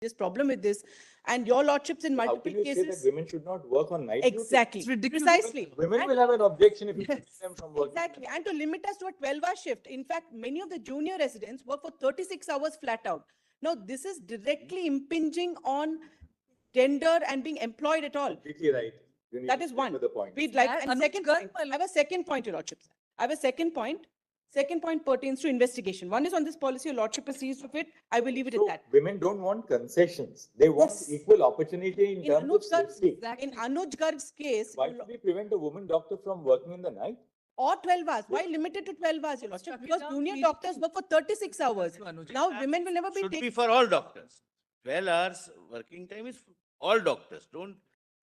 serious problem with this. And your lordships in How multiple can you cases. say that women should not work on night Exactly. It's ridiculous. Precisely. Women And- will have an objection if you Yes, keep them from working. exactly. And to limit us to a 12-hour shift. In fact, many of the junior residents work for 36 hours flat out. Now, this is directly impinging on gender and being employed at all. Completely right. You need That to is stick one. to the point. We'd like, Yeah, and Anuj second Garg, point, my I have a second point, Your Lordship. I have a second point. Second point pertains to investigation. One is on this policy, Your Lordship is seized of it. I will leave it at So that. women don't want concessions. They want Yes. equal opportunity in In terms of Anuj Garg's, safety. in Anuj Garg's case, Why should we prevent a woman doctor from working in the night? or 12 hours. Why limited to 12 hours, Your Lordship? Struck it Because down, junior we- doctors work for 36 hours. To Anuj. Now women will never be Should be taken. for all doctors. 12 hours working time is for all doctors. Don't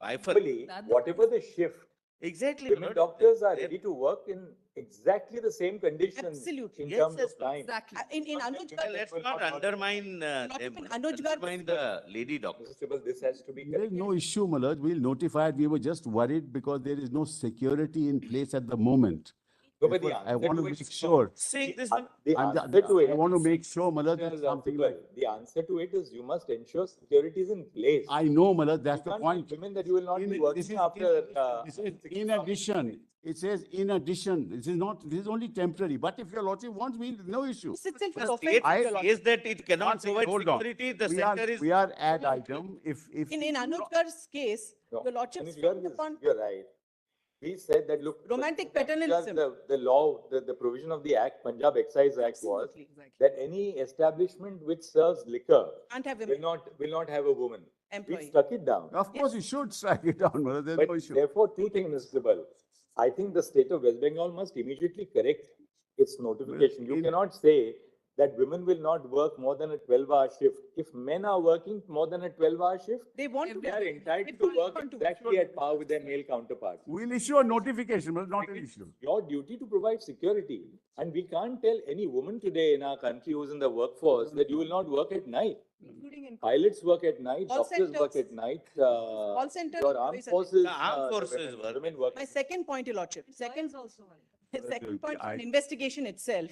bifurcate. Equally, whatever the shift, Exactly. women Lord. doctors are They- ready to work in exactly the same conditions Absolutely. in Yes, terms yes, of time. Exactly. In Anuj Well, Garg, let's will not not- undermine Not them. even Anuj Garg- Undermine the lady doctors. Mr. Sibal, this has to be There is corrected. no issue, my lord. We'll notify it. We were just worried because there is no security in place at the moment. No, but the Therefore, I answer want to to make it- sure. Saying this The one. answer to it. I want to make sure, my lord, that Mr. something Sibal, like. the answer to it is you must ensure security is in place. I know, my lord, that's You the can't point. tell women that you will not be This working is- after. This is in addition. It says in addition. This is not, this is only temporary. But if your lordship wants, we'll, no issue. this itself The is state offensive, Your Lordship. says that it cannot One second, provide hold on. security. The We are, center is. we are ad item. If. In Anuj Garg's case, No, Your Lordship Anuj frowned Garg is- upon You're right. We said that, look. romantic Punjab, paternalism. The law, the provision of the Act, Punjab Excise Act was Absolutely. that any establishment which serves liquor Can't have will women not have a woman. We employee. stuck it down. Of course, you should strike it down, my lord. There's no But issue. therefore, two things, Mr. Sibal. I think the state of West Bengal must immediately correct its notification. You in- cannot say that women will not work more than a 12-hour shift. If men are working more than a 12-hour shift, They want to. they are entitled People to work want to. exactly at par with their male counterparts. We'll issue a notification, but not an issue. Your duty to provide security. And we can't tell any woman today in our country who's in the workforce that you will not work at night. Including in Pilots work at night, Call doctors work centers. at night, Call centers, your armed employees are- forces. The armed forces women- work. Women work. My second point, Your Lordship. Second point I- on investigation itself.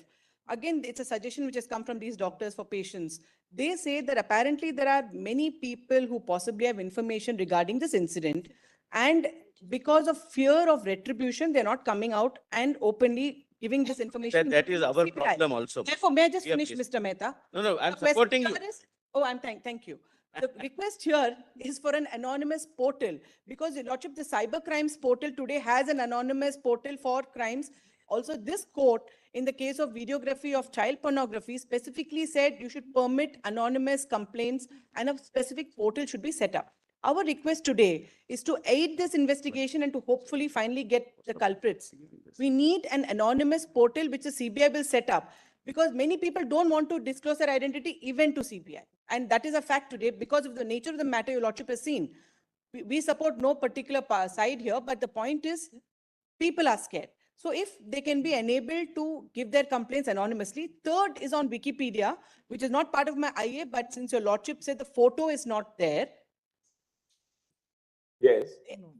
Again, it's a suggestion which has come from these doctors for patients. They say that apparently there are many people who possibly have information regarding this incident. And because of fear of retribution, they're not coming out and openly giving this information. That is our CBI. problem also. Therefore, may I just Yeah, finish, please. Mr. Mehta? No, I'm The question supporting you. here is- Oh, thank you. The request here is for an anonymous portal because Your Lordship, the cyber crimes portal today has an anonymous portal for crimes. Also, this court, in the case of videography of child pornography, specifically said you should permit anonymous complaints and a specific portal should be set up. Our request today is to aid this investigation and to hopefully finally get the culprits. We need an anonymous portal which the CBI will set up because many people don't want to disclose their identity even to CBI. And that is a fact today because of the nature of the matter Your Lordship has seen. We support no particular side here, but the point is people are scared. So if they can be enabled to give their complaints anonymously. Third is on Wikipedia, which is not part of my IA, but since Your Lordship said the photo is not there, Yes.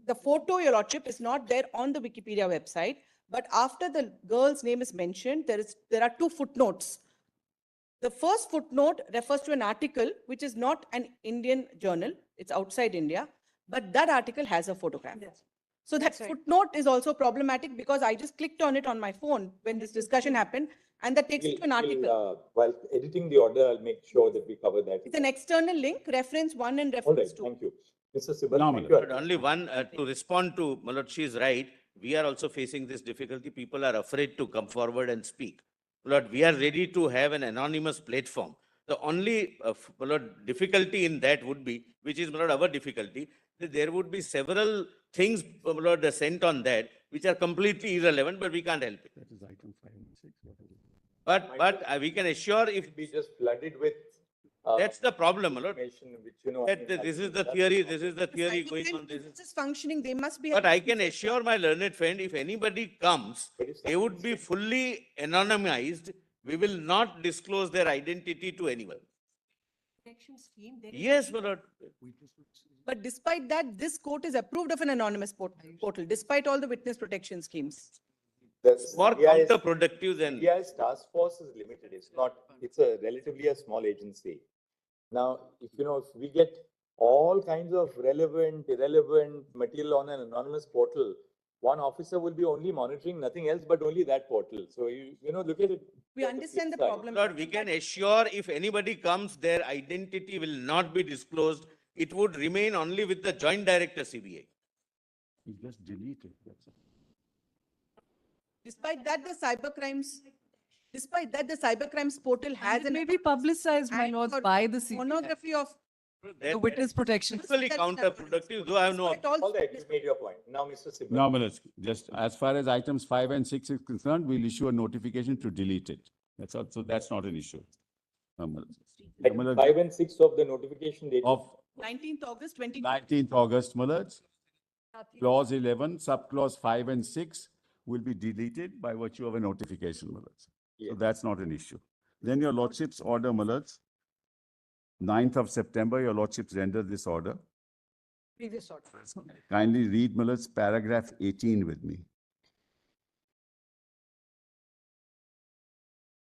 the photo, Your Lordship, is not there on the Wikipedia website, but after the girl's name is mentioned, there are two footnotes. The first footnote refers to an article which is not an Indian journal, it's outside India, but that article has a photograph. So that footnote is also problematic because I just clicked on it on my phone when this discussion happened, and that takes me to an article. While editing the order, I'll make sure that we cover that. It's an external link, reference 1 and All right, reference 2. thank you. Mr. Sibal, No, thank Madam. you. But only one, to respond to, Malad, she is right. We are also facing this difficulty. People are afraid to come forward and speak. Malad, we are ready to have an anonymous platform. The only Malad, difficulty in that would be, which is Malad, our difficulty, that there would be several things Malad, sent on that which are completely irrelevant, but we can't help it. That is item 5 and 6. But we can assure if Be just flooded with. that's the problem, Malad, Information which, you know. that this is the theory, this is the theory Cyber going crime on. This is. is functioning, they must be. But I can assure my learned friend, if anybody comes, they would be fully anonymized. We will not disclose their identity to anyone. Yes, Malad. But despite that, this court is approved of an anonymous portal, despite all the witness protection schemes. More CJI's counterproductive than. CJI's task force is limited. It's not, it's a relatively a small agency. Now, if we get all kinds of relevant, irrelevant material on an anonymous portal, one officer will be only monitoring nothing else but only that portal. So look at it. We from understand the flip side. problem. Lord, we can assure if anybody comes, their identity will not be disclosed. It would remain only with the Joint Director CBI. You just delete it, that's it. Despite that, the cybercrimes portal has It an. may be publicized, my Act lords, for by the CJI, Pornography of. the witness protection. Equally counterproductive, though I have no. Despite all- All right, you made your point. Now, Mr. Sibal. No, Millards, just as far as items 5 and 6 is concerned, we'll issue a notification to delete it. That's all, so that's not an issue. No, Millards. No, Item Millards, 5 and 6 of the notification date. of 19th August 20. 19th August, Millards, clause 11, subclause 5 and 6 will be deleted by virtue of a notification, Millards. Yeah. So that's not an issue. Then your lordship's order, Millards, 9th of September, your lordships render this order. Previous order. Kindly read, Millards, paragraph 18 with me.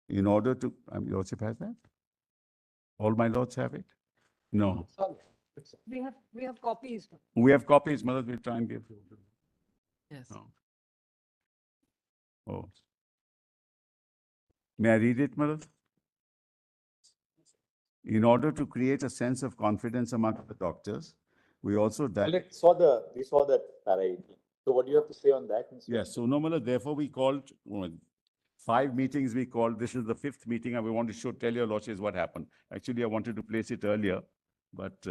In order to, your lordship has that? All my lords have it? No. We have copies. We have copies, Millards, we'll try and give. Yes. No. Oh. May I read it, Millards? In order to create a sense of confidence among the doctors, we also. We saw that para 18. So what do you have to say on that, Mr. Yes, so no, Millards, therefore we called, 5 meetings we called, this is the 5th meeting, and we want to tell your lordships what happened. Actually, I wanted to place it earlier, but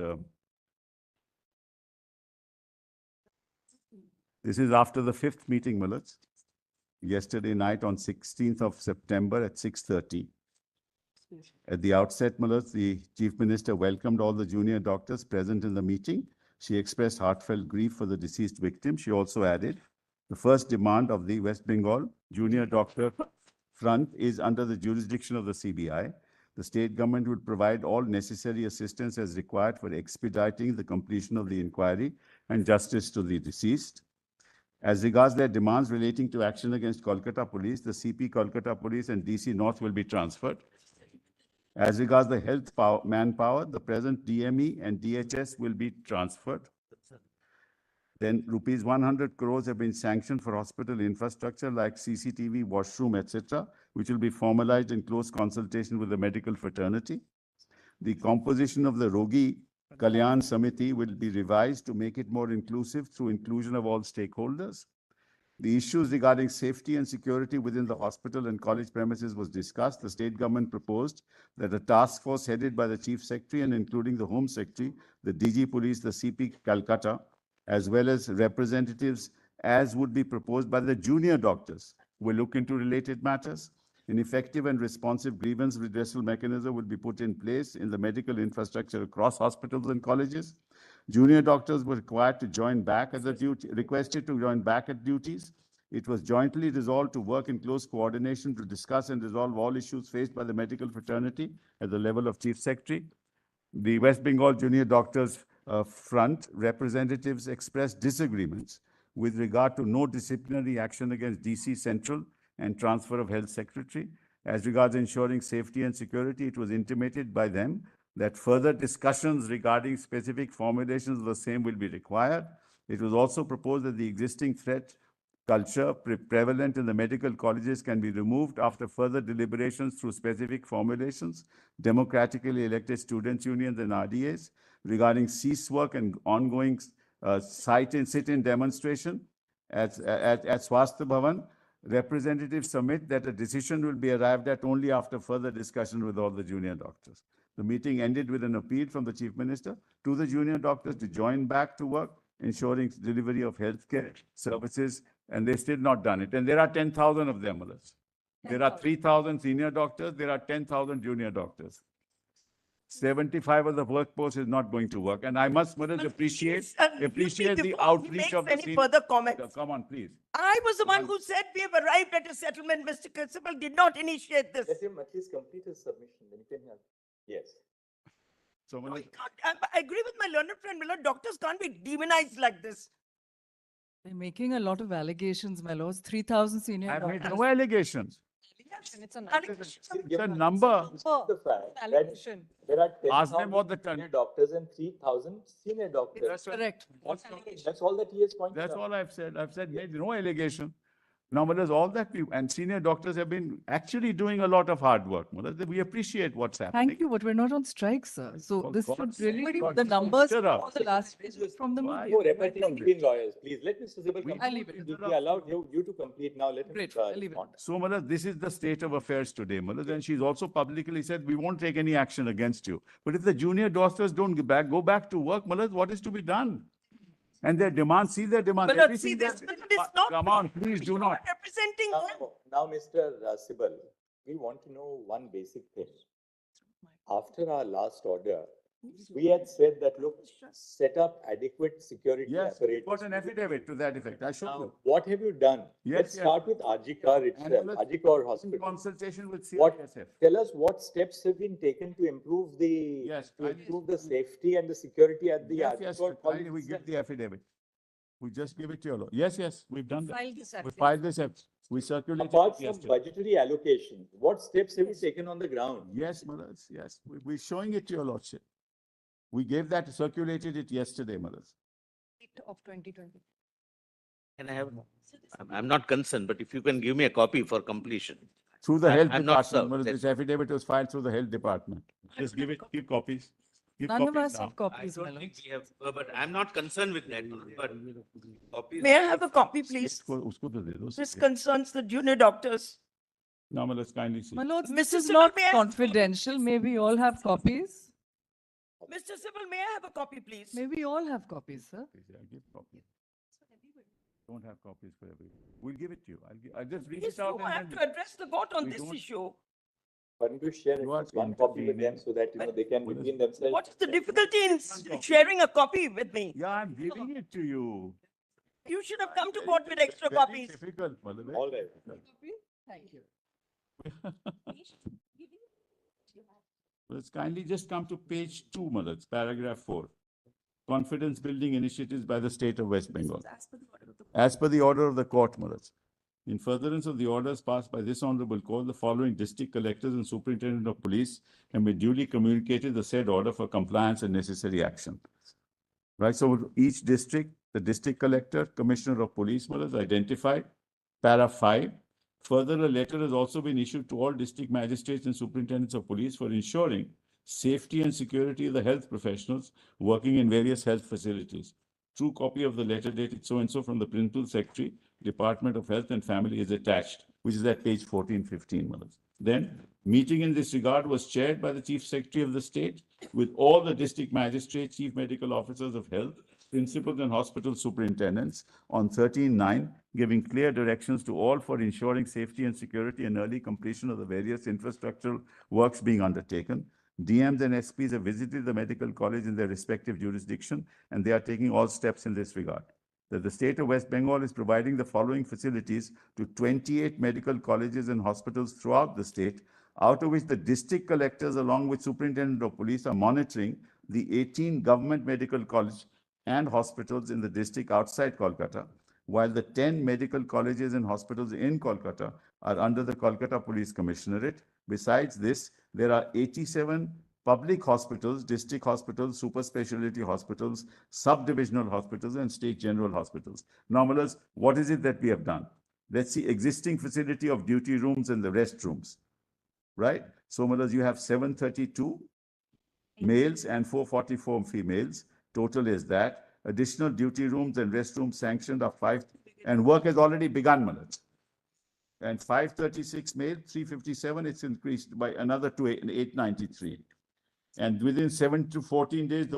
this is after the 5th meeting, Millards. Yesterday night on 16th of September at 6:30. At the outset, Millards, the Chief Minister welcomed all the junior doctors present in the meeting. She expressed heartfelt grief for the deceased victim. She also added, the first demand of the West Bengal Junior Doctor Front is under the jurisdiction of the CBI. The state government will provide all necessary assistance as required for expediting the completion of the inquiry and justice to the deceased. As regards their demands relating to action against Kolkata Police, the CP Kolkata Police and DC North will be transferred. As regards the manpower, the present DME and DHS will be transferred. Then rupees 100 crores have been sanctioned for hospital infrastructure like CCTV, washroom, etc., which will be formalized in close consultation with the medical fraternity. The composition of the Rogi Kalyan Samiti will be revised to make it more inclusive through inclusion of all stakeholders. The issues regarding safety and security within the hospital and college premises was discussed. The state government proposed that a task force headed by the Chief Secretary and including the Home Secretary, the DG Police, the CP Calcutta, as well as representatives as would be proposed by the junior doctors, will look into related matters. An effective and responsive grievance redressal mechanism will be put in place in the medical infrastructure across hospitals and colleges. Junior doctors were required to join back at requested to join back at duties. It was jointly resolved to work in close coordination to discuss and resolve all issues faced by the medical fraternity at the level of Chief Secretary. The West Bengal Junior Doctors Front representatives expressed disagreements with regard to no disciplinary action against DC Central and transfer of Health Secretary. As regards ensuring safety and security, it was intimated by them that further discussions regarding specific formulations of the same will be required. It was also proposed that the existing threat culture prevalent in the medical colleges can be removed after further deliberations through specific formulations, democratically elected students' unions and RDAs regarding cease work and ongoing sit-in demonstration at Swasthya Bhavan. Representatives submit that a decision will be arrived at only after further discussion with all the junior doctors. The meeting ended with an appeal from the Chief Minister to the junior doctors to join back to work, ensuring delivery of healthcare services, and they still not done it. And there are 10,000 of them, Millards. There are 3,000 senior doctors, there are 10,000 junior doctors. 75 of the workforce is not going to work. And I must, Millards, appreciate the outreach of the any further comments. Come on, please. I was the one who said we have arrived at a settlement. Mr. Principal did not initiate this. Let him at least complete his submission, then you can have. Yes. So, No, Millards, I agree with my learned friend, Miller. Doctors can't be demonized like this. They're making a lot of allegations, my lords. 3,000 senior I made doctors. no allegations. allegation, it's an Allegations are- It's a number. The fact that allegation. there are Ask them 10,000 what the junior doctors and 3,000 senior doctors. That's right. Correct. That's all that he has pointed That's out. all I've said. I've said, made no allegation. Now, but there's all that we, and senior doctors have been actually doing a lot of hard work. Malad. We appreciate what's happening. Thank you, but we're not on strike, sir. So For this should God's really, sake, God, the numbers shut up. for the last from the Why? media. No repetition between lawyers, please. Let Mr. Sibal complete. I'll leave it. We allowed you to complete now. Let him Great, I'll leave it. respond. So, Malad, this is the state of affairs today, Malad. And she's also publicly said, we won't take any action against you. But if the junior doctors don't go back to work, Malad, what is to be done? And their demands, see their demands. But everything see, this that- is not. Come on, please do not. Representing them. Now, Mr. Sibal, we want to know one basic thing. After our last order, we had said that, look, set up adequate security Yes, we apparatus. got an affidavit to that effect. I showed Now, you. what have you done? Yes, Let's yes. start with Ajikar itself, let's- Ajikar In Hospital. consultation with What, CISF. tell us what steps have been taken to improve Yes, to I- improve the safety and the security at the Yes, yes, Ajikar finally, we College give itself? the affidavit. We just give it to you. Yes, yes, we've done that. File this We affidavit. filed this, we circulated Apart it from yesterday. budgetary allocation, what steps have you taken on the ground? Yes, Malas, yes, we're showing it to your lordship. We gave that, circulated it yesterday, Malas. Of 2020. Can I have, I'm not concerned, but if you can give me a copy for completion. Through the health I'm not department, served, Malas, that's- this affidavit was filed through the health department. Just give it, give copies. Give None of copies us now. have I copies, my don't lord. think we have, but I'm not concerned with that, but copies. May I have a copy, please? Usko to de do. This concerns the junior doctors. Now, Malas, kindly see. My lords, this Mr. is Sibal, not may I- confidential. May we all have copies? Mr. Sibal, may I have a copy, please? May we all have copies, sir? Yeah, give copies. Don't have copies for everyone. We'll give it to you. I'll just read Yes, it out you have and to then. address the court on We this don't- issue. Why don't you share You are at least one copy with them intervening. so that, they can What is- between themselves. What is the difficulty in sharing a copy with me? Yeah, I'm giving it to you. You should have come to court with extra Very copies. difficult, Malas. All right. Thank you. Let's kindly just come to page 2, Malas, paragraph 4. Confidence building initiatives by the state of West Bengal. As per the order of the court, Malas. In furtherance of the orders passed by this honorable court, the following district collectors and superintendent of police have been duly communicated the said order for compliance and necessary action. Right, so each district, the district collector, commissioner of police, Malas, identified. Para 5. Further, a letter has also been issued to all district magistrates and superintendents of police for ensuring safety and security of the health professionals working in various health facilities. True copy of the letter dated so-and-so from the Principal Secretary, Department of Health and Family is attached, which is at page 1415, Malas. Then, meeting in this regard was chaired by the Chief Secretary of the state with all the district magistrates, chief medical officers of health, principals and hospital superintendents on 13/9, giving clear directions to all for ensuring safety and security and early completion of the various infrastructural works being undertaken. DMs and SPs have visited the medical college in their respective jurisdiction, and they are taking all steps in this regard. That the state of West Bengal is providing the following facilities to 28 medical colleges and hospitals throughout the state, out of which the district collectors along with superintendent of police are monitoring the 18 government medical college and hospitals in the district outside Kolkata, while the 10 medical colleges and hospitals in Kolkata are under the Kolkata Police Commissionerate. Besides this, there are 87 public hospitals, district hospitals, super specialty hospitals, sub-divisional hospitals, and state general hospitals. Now, Malas, what is it that we have done? Let's see, existing facility of duty rooms and the restrooms, right? So, Malas, you have 732 males and 444 females. Total is that. Additional duty rooms and restrooms sanctioned are 5, and work has already begun, Malas. And 536 male, 357, it's increased by another 893. And within 7 to 14 days, the